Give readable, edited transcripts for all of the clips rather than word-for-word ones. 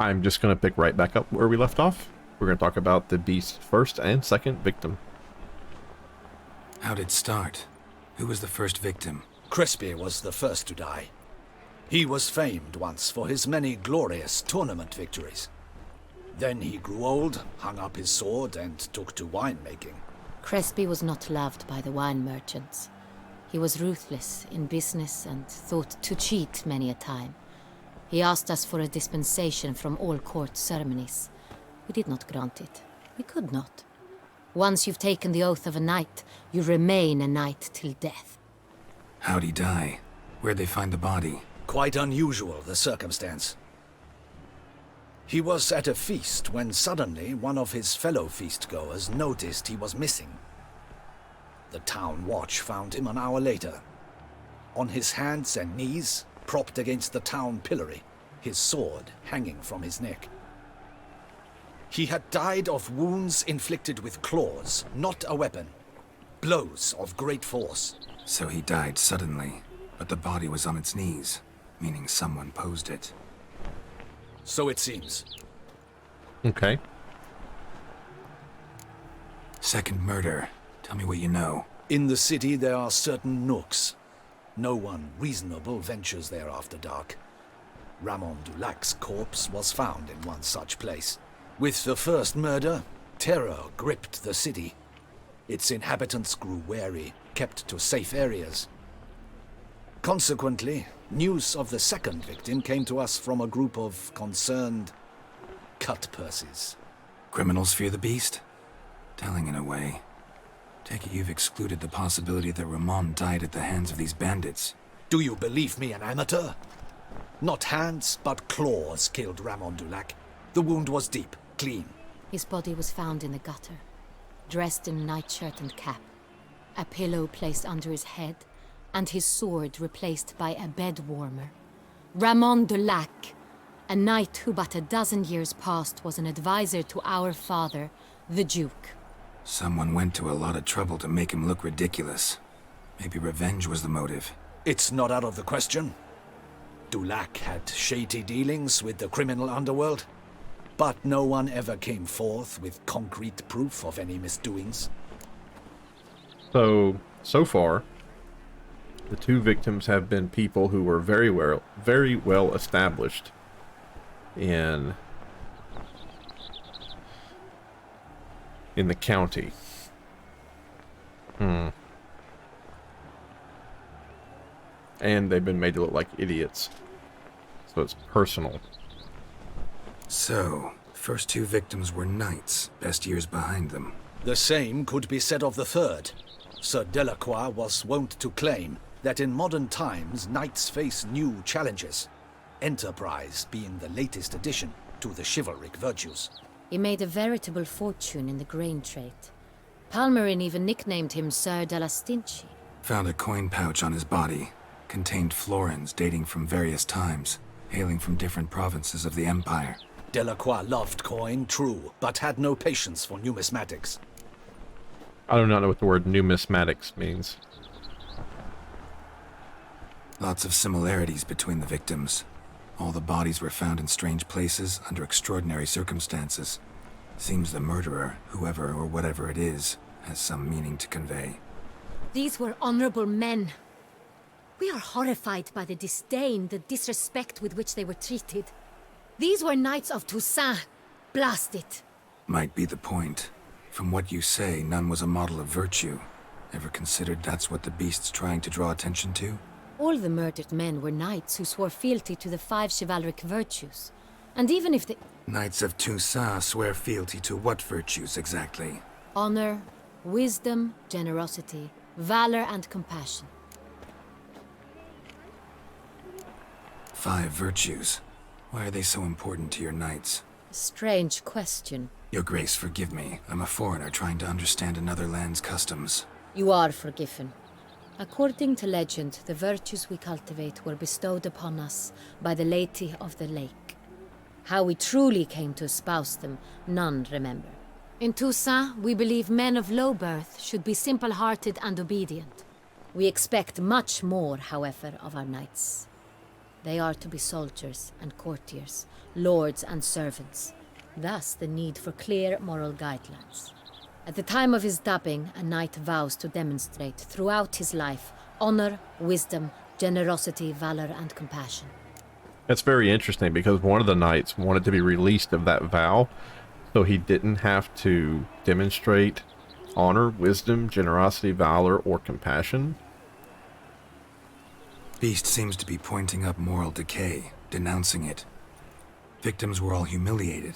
I'm just going to pick right back up where we left off. We're going to talk about the beast's first and second victim. How'd it start? Who was the first victim? Crespi was the first to die. He was famed once for his many glorious tournament victories. Then he grew old, hung up his sword, and took to winemaking. Crespi was not loved by the wine merchants. He was ruthless in business and thought to cheat many a time. He asked us for a dispensation from all court ceremonies. We did not grant it. We could not. Once you've taken the oath of a knight, you remain a knight till death. How'd he die? Where'd they find the body? Quite unusual, the circumstance. He was at a feast when suddenly one of his fellow feastgoers noticed he was missing. The town watch found him an hour later. On his hands and knees, propped against the town pillory, his sword hanging from his neck. He had died of wounds inflicted with claws, not a weapon. Blows of great force. So he died suddenly, but the body was on its knees, meaning someone posed it. So it seems. Okay. Second murder. Tell me what you know. In the city there are certain nooks. No one reasonable ventures there after dark. Ramon Dulac's corpse was found in one such place. With the first murder, terror gripped the city. Its inhabitants grew wary, kept to safe areas. Consequently, news of the second victim came to us from a group of concerned cut-purses. Criminals fear the beast? Telling in a way. Take it you've excluded the possibility that Ramon died at the hands of these bandits. Do you believe me an amateur? Not hands, but claws killed Ramon Dulac. The wound was deep, clean. His body was found in the gutter, dressed in nightshirt and cap, a pillow placed under his head, and his sword replaced by a bed warmer. Ramon Dulac, a knight who but a dozen years past was an advisor to our father, the Duke. Someone went to a lot of trouble to make him look ridiculous. Maybe revenge was the motive. It's not out of the question. Dulac had shady dealings with the criminal underworld, but no one ever came forth with concrete proof of any misdoings. So far, the two victims have been people who were very well established in the county. And they've been made to look like idiots. So it's personal. So, first two victims were knights, best years behind them. The same could be said of the third. Sir Delacroix was wont to claim that in modern times knights face new challenges, enterprise being the latest addition to the chivalric virtues. He made a veritable fortune in the grain trade. Palmerin even nicknamed him Sir de la Stinchi. Found a coin pouch on his body. Contained florins dating from various times, hailing from different provinces of the Empire. Delacroix loved coin, true, but had no patience for numismatics. I do not know what the word numismatics means. Lots of similarities between the victims. All the bodies were found in strange places under extraordinary circumstances. Seems the murderer, whoever or whatever it is, has some meaning to convey. These were honorable men. We are horrified by the disdain, the disrespect with which they were treated. These were knights of Toussaint. Blast it. Might be the point. From what you say, none was a model of virtue. Ever considered that's what the beast's trying to draw attention to? All the murdered men were knights who swore fealty to the 5 chivalric virtues. And even if they... Knights of Toussaint swear fealty to what virtues exactly? Honor, wisdom, generosity, valor, and compassion. 5 virtues. Why are they so important to your knights? Strange question. Your Grace, forgive me. I'm a foreigner trying to understand another land's customs. You are forgiven. According to legend, the virtues we cultivate were bestowed upon us by the Lady of the Lake. How we truly came to espouse them, none remember. In Toussaint, we believe men of low birth should be simple-hearted and obedient. We expect much more, however, of our knights. They are to be soldiers and courtiers, lords and servants. Thus the need for clear moral guidelines. At the time of his dubbing, a knight vows to demonstrate throughout his life honor, wisdom, generosity, valor, and compassion. That's very interesting because one of the knights wanted to be released of that vow so he didn't have to demonstrate honor, wisdom, generosity, valor, or compassion. Beast seems to be pointing up moral decay, denouncing it. Victims were all humiliated.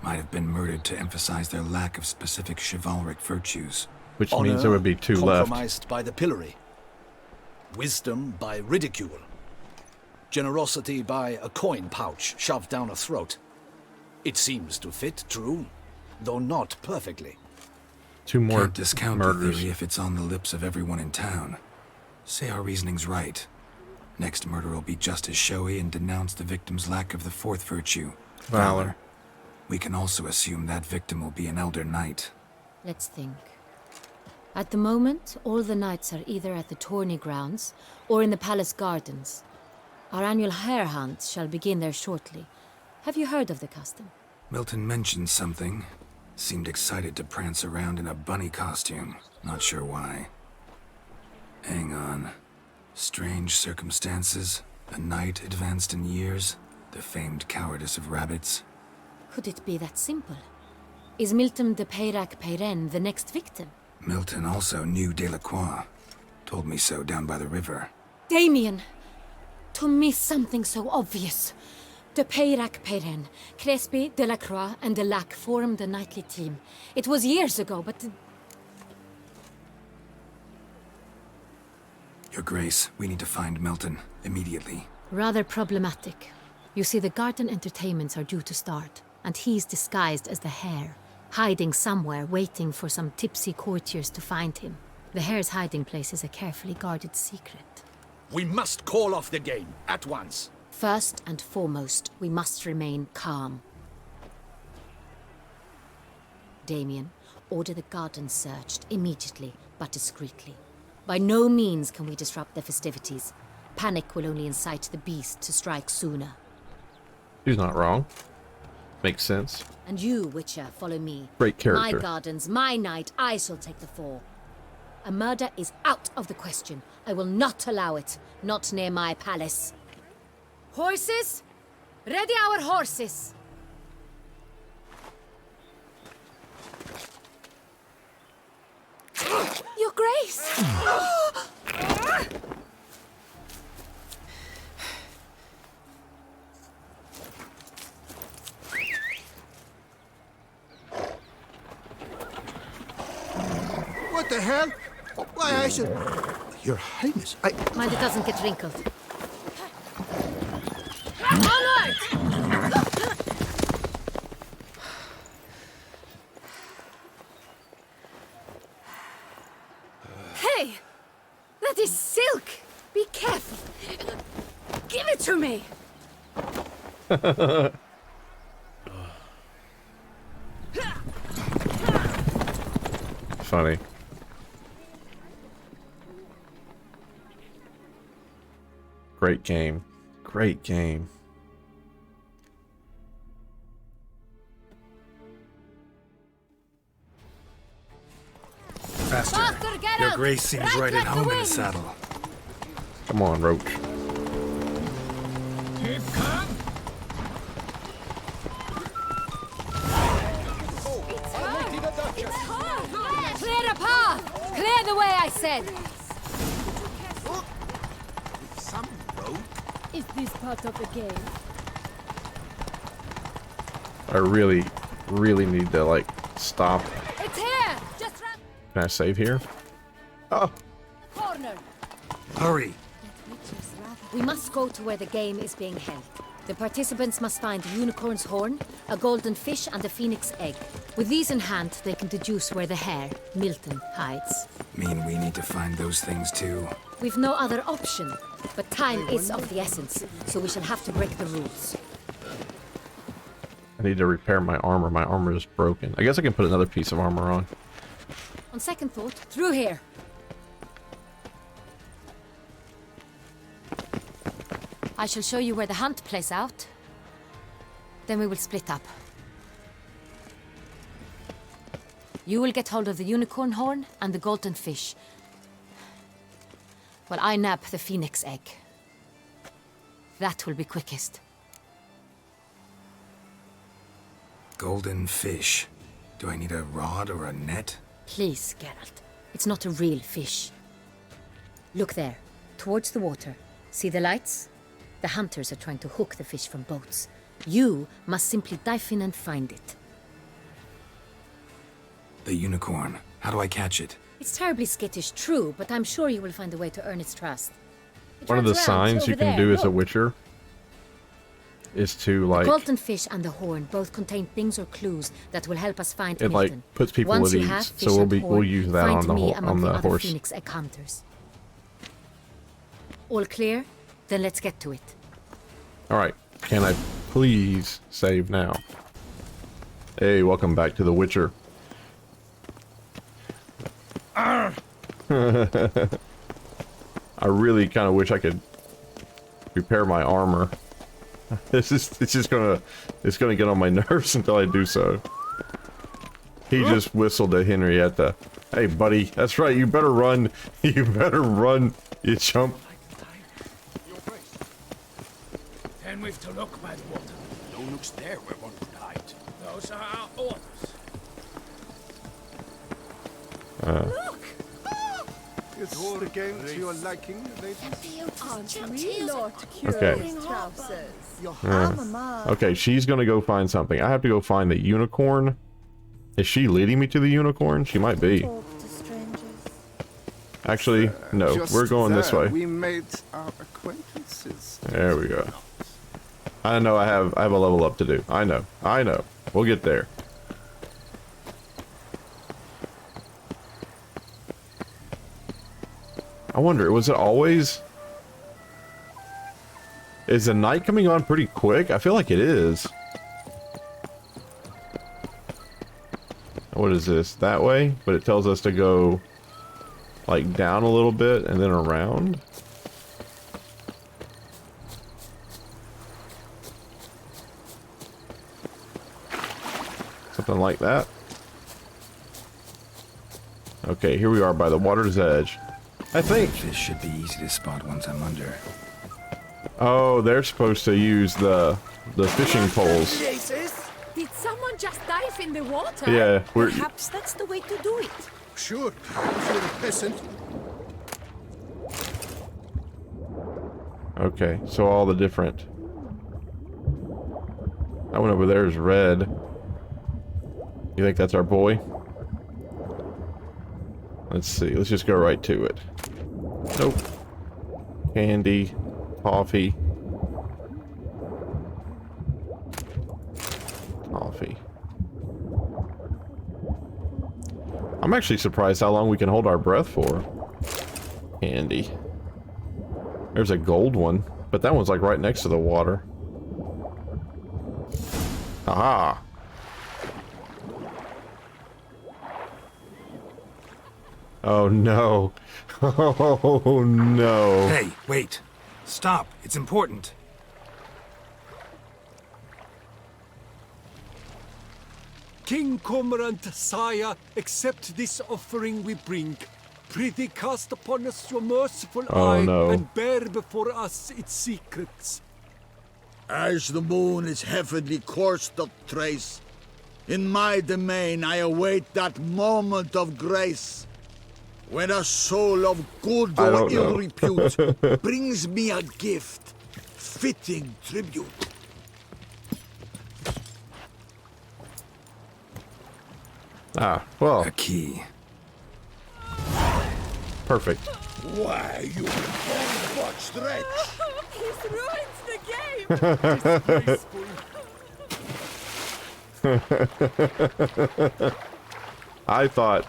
Might have been murdered to emphasize their lack of specific chivalric virtues. Which Honor means there would be two left. compromised by the pillory. Wisdom by ridicule. Generosity by a coin pouch shoved down a throat. It seems to fit, true, though not perfectly. Two more Can't discount the murders. theory if it's on the lips of everyone in town. Say our reasoning's right. Next murder will be just as showy and denounce the victim's lack of the fourth virtue, Valor. We can also assume that victim will be an elder knight. Let's think. At the moment, all the knights are either at the tourney grounds or in the palace gardens. Our annual hare hunt shall begin there shortly. Have you heard of the custom? Milton mentioned something. Seemed excited to prance around in a bunny costume. Not sure why. Hang on. Strange circumstances. A knight advanced in years. The famed cowardice of rabbits. Could it be that simple? Is Milton de Peyrac Peyren the next victim? Milton also knew Delacroix. Told me so down by the river. Damien! To miss something so obvious. De Peyrac Peyren, Crespi, Delacroix, and Delac formed a knightly team. It was years ago, but... Your Grace, we need to find Milton. Immediately. Rather problematic. You see, the garden entertainments are due to start, and he's disguised as the hare, hiding somewhere, waiting for some tipsy courtiers to find him. The hare's hiding place is a carefully guarded secret. We must call off the game, at once. First and foremost, we must remain calm. Damien, order the garden searched immediately, but discreetly. By no means can we disrupt the festivities. Panic will only incite the beast to strike sooner. He's not wrong. Makes sense. And you, Witcher, follow me. Great character. My gardens, my night, I shall take the fall. A murder is out of the question. I will not allow it. Not near my palace. Horses? Ready our horses! Your Grace! What the hell? Why, I should... Your Highness, Mind it doesn't get wrinkled. Onward! Hey! That is silk! Be careful! Give it to me! Funny. Great game. Great game. Faster. Faster, get Your up! Grace seems Right right like at the home in the wind. saddle. Come on, Roach. Clear a path! Clear the way, I said! some road. Is this part of the game? I really need to, like, stop. It's here! Just round Can I save here? Oh, the corner! Hurry! We must go to where the game is being held. The participants must find a unicorn's horn, a golden fish, and a phoenix egg. With these in hand, they can deduce where the hare, Milton, hides. Mean we need to find those things too. We've no other option, but time is of the essence, so we shall have to break the rules. I need to repair my armor. My armor is broken. I guess I can put another piece of armor on. On second thought, through here. I shall show you where the hunt plays out. Then we will split up. You will get hold of the unicorn horn and the golden fish, while I nab the phoenix egg. That will be quickest. Golden fish. Do I need a rod or a net? Please, Geralt. It's not a real fish. Look there, towards the water. See the lights? The hunters are trying to hook the fish from boats. You must simply dive in and find it. The unicorn. How do I catch it? It's terribly skittish, true, but I'm sure you will find a way to earn its trust. It One of the runs around signs you over can there, do as a look. witcher is to like The golden fish and the horn both contain things or clues that will help us find it Milton. like puts people Once at you have ease. fish So and horn, we'll use that find on the me on among the other horse. Phoenix egg hunters. All clear? Then let's get to it. All right. Can I please save now? Hey, welcome back to The Witcher. I really kind of wish I could repair my armor. It's gonna get on my nerves until I do so. He just whistled at Henrietta. Hey, buddy, that's right. You better run. You better run. You chump. Then we've to look by the water. No nooks there where one could hide. Those are our orders. Is the game to your liking, ladies? Aren't we not Okay. curious trousers? Your mama. Okay, she's gonna go find something. I have to go find the unicorn. Is she leading me to the unicorn? She might be. Talk to strangers. Actually, no. Just We're going this there, way. We made our acquaintances. There we go. I know I have a level up to do. I know. We'll get there. I wonder, was it always... Is the night coming on pretty quick? I feel like it is. What is this? That way? But it tells us to go, like, down a little bit and then around. Something like that. Okay, here we are by the water's edge. I think... Fish should be easy to spot once I'm under. Oh, they're supposed to use the fishing poles. Did someone just dive in the water? Yeah, we're... Perhaps that's the way to do it. Sure, if you're a peasant. Okay, so all the different... That one over there is red. You think that's our boy? Let's see, let's just go right to it. Nope. Candy. Coffee. Coffee. I'm actually surprised how long we can hold our breath for. Candy. There's a gold one, but that one's like right next to the water. Aha! Oh no. Oh no. Hey, wait. Stop. It's important. King Cormorant, sire, accept this offering we bring. Prithee cast upon us your merciful eye no. and bear before us its secrets. As the moon is heavenly course doth trace, in my domain I await that moment of grace, when a soul of good I or don't ill know. repute brings me a gift, fitting tribute. Ah, well, A key. perfect. Why, you botched wretch! He's ruined the game! I thought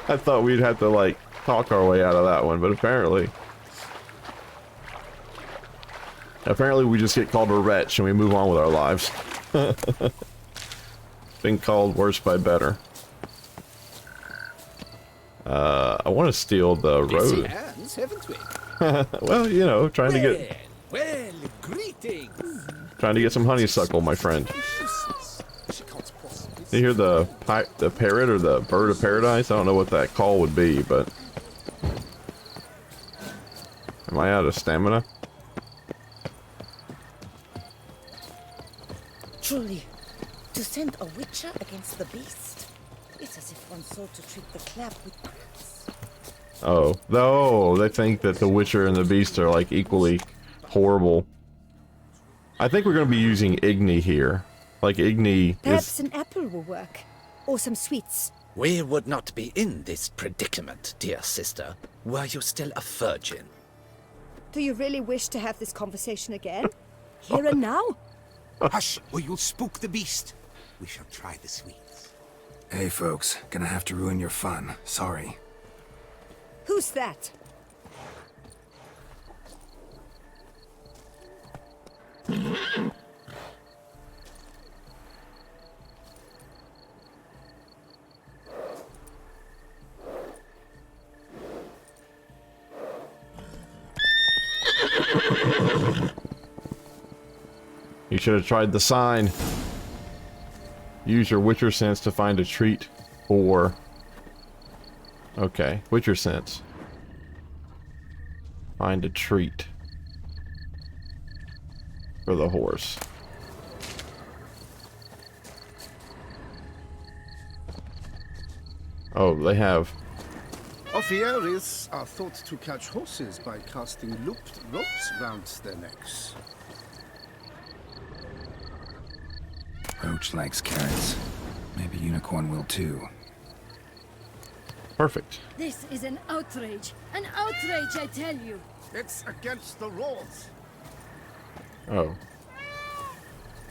I thought we'd have to like talk our way out of that one, but apparently we just get called a wretch and we move on with our lives. Been called worse by better. I want to steal the road. Hands, haven't we? Well, you know, trying to get Well, Greetings. Trying to get some honeysuckle, my friend. You hear the parrot or the bird of paradise? I don't know what that call would be, but... Am I out of stamina? Truly, to send a witcher against the beast, it's as if one sought to treat the clap with grass. Oh. No, they think that the Witcher and the Beast are like equally horrible. I think we're going to be using Igni here. Like Igni Perhaps is... an apple will work, or some sweets. We would not be in this predicament, dear sister, were you still a virgin. Do you really wish to have this conversation again? Here and now? Hush, or you'll spook the beast. We shall try the sweets. Hey folks, gonna have to ruin your fun. Sorry. Who's that? You should have tried the sign. Use your Witcher sense to find a treat for... Okay, Witcher sense. Find a treat for the horse. Oh, they have... Offiaries are thought to catch horses by casting looped ropes round their necks. Roach likes carrots. Maybe Unicorn will too. Perfect. This is an outrage. An outrage, I tell you. It's against the rules. Oh.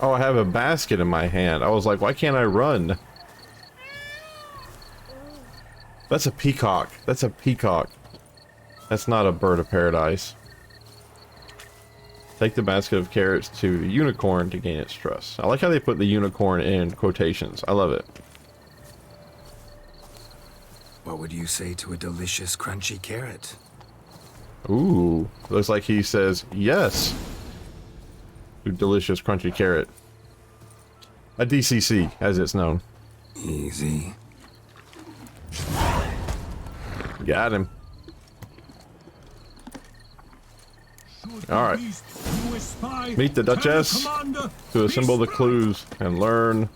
Oh, I have a basket in my hand. I was like, why can't I run? That's a peacock. That's a peacock. That's not a bird of paradise. Take the basket of carrots to the unicorn to gain its trust. I like how they put the unicorn in quotations. I love it. What would you say to a delicious, crunchy carrot? Ooh. Looks like he says yes. To delicious, crunchy carrot. A DCC, as it's known. Easy. Got him. Alright. Meet the Duchess to assemble the clues and learn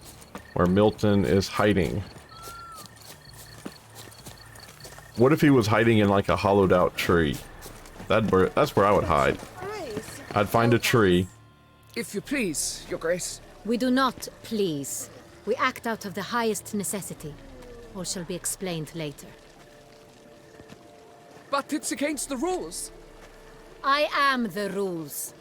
where Milton is hiding. What if he was hiding in like a hollowed out tree? That's where I would hide. I'd find a tree. If you please, Your Grace. We do not please. We act out of the highest necessity. All shall be explained later. But it's against the rules. I am the rules.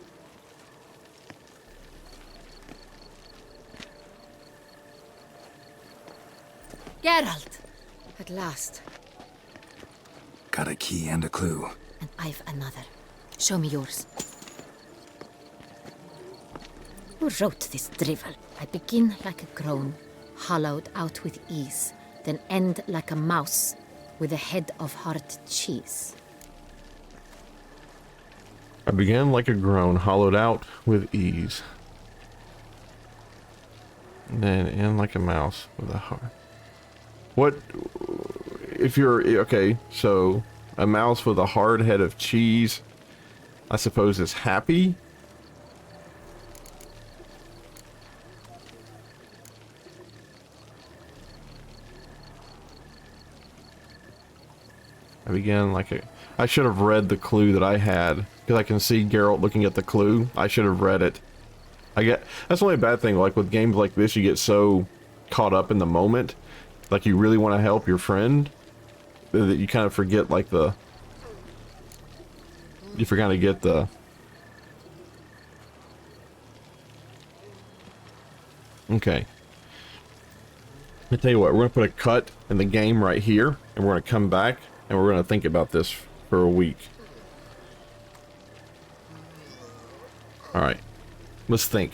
Geralt! At last. Got a key and a clue. And I've another. Show me yours. Who wrote this drivel? I begin like a groan, hollowed out with ease, then end like a mouse with a head of hard cheese. I began like a groan, hollowed out with ease. And then end like a mouse with a heart. What if you're okay? So a mouse with a hard head of cheese, I suppose, is happy. I began like a... I should have read the clue that I had, because I can see Geralt looking at the clue. I should have read it. That's the only bad thing, like with games like this, you get so caught up in the moment, like you really want to help your friend, that you kind of forget like the... You forgot to get the... Okay. I'll tell you what, we're going to put a cut in the game right here, and we're going to come back, and we're going to think about this for a week. Alright. Let's think.